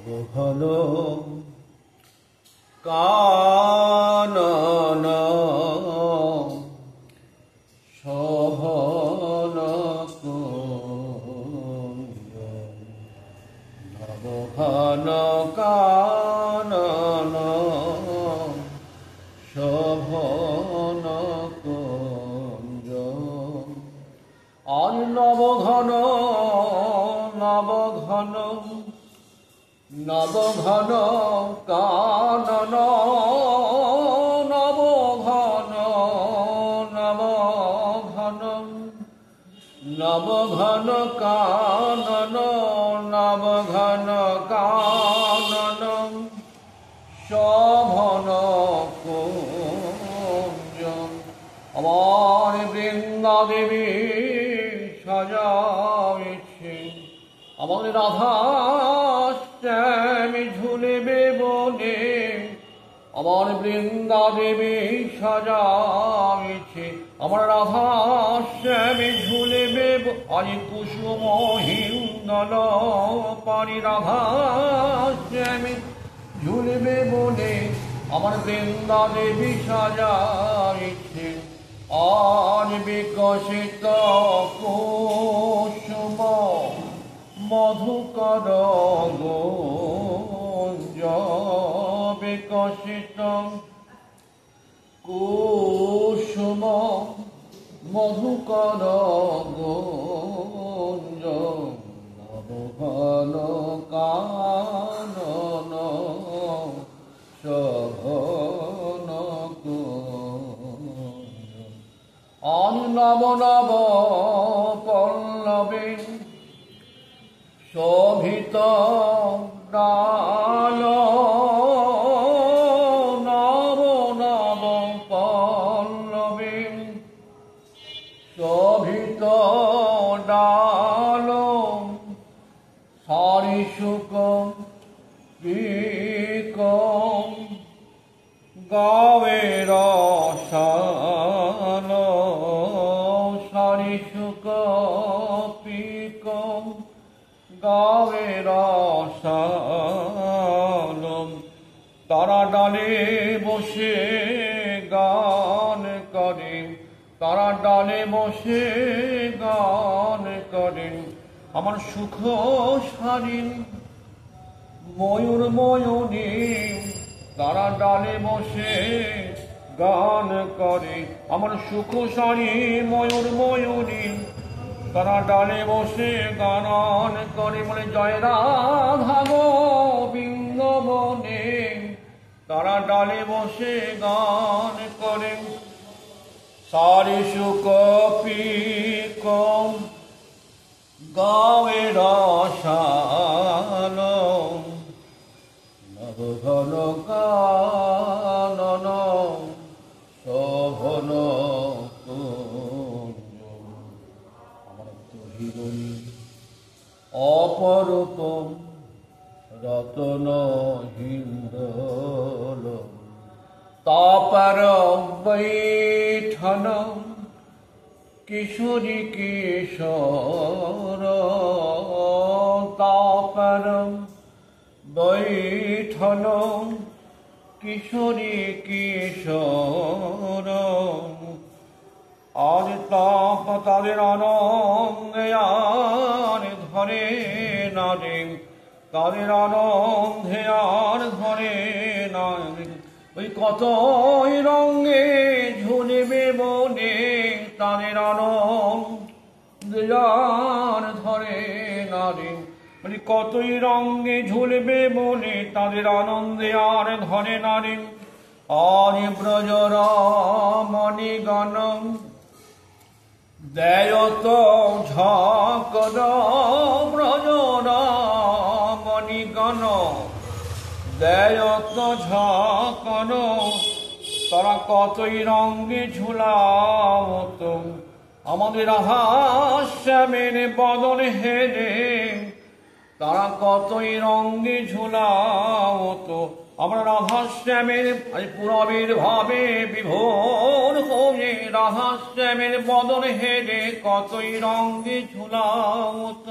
ঘন কানন শোভন কুঞ্জ নবঘন কানন শোভন কুঞ্জ আর নবঘন নবঘন নবঘন কানন নবঘন নবঘন নবঘন কানন নবঘন কানন শোভন কুঞ্জ আমার বৃন্দা দেবী সাজাইছে আমার রাধা শ্যামী ঝুলিবে বনে আমার বৃন্দা দেবী সাজাইছে আমার রাধা শ্যামী ঝুলিবে আজ কুসুম হিন্দল পারি রাধা শ্যামী ঝুলিবে বনে আমার বৃন্দা দেবী সাজাইছে আর বিকশিত কুসুম মধুকর গুঞ্জ বিকশিত কুসুম মধুকর গুঞ্জ নবঘন কানন শোভন কুঞ্জ আন নব নব পল্লবে শোভিত ডাল নব নব পল্লবে শোভিত ডাল সারিসুক পিক গাবে রসাল সারিসুক পিক গাবে রসাল তারা ডালে বসে গান করে তারা ডালে বসে গান করে আমার সুখ সারিন ময়ূর ময়ূরী তারা ডালে বসে গান করে আমার সুখ সারি ময়ূর ময়ূরী তারা ডালে বসে গান করে বলে জয় রাধা গোবিন্দ বনে তারা ডালে বসে গান করে সারি সুক পিক গাবে রসাল নবঘন কানন শোভন কুঞ্জ আমার তহিবনি অপরূপম রতন হিন্দল তাপর বৈঠন কিশোরী কিশোর তাপর বৈঠন কিশোরী কিশোর আজ তাপ তাদের আনন্দে আর ধরে না রে তাদের আনন্দে আর ধরে না ওই কতই রঙে ঝুলিবে বনে তাদের আনন্দে আর ধরে না রে বলি কতই রঙে ঝুলবে বলে তাদের আনন্দে আর ধরে না রে আর ব্রজ রমণী গণ দেয়ত ঝকর ব্রজ রমণী গণ দেয়ত ঝকর তারা কতই রঙে ঝুলাওত আমাদের হাস্যামের বদন হেরে তারা কতই রঙে ঝুলাওত আমরা রাধাশ্যামের পুরবের ভাবে বিভোর হয়ে রাধাশ্যামের বদন হেরে কতই রঙে ঝুলাওত।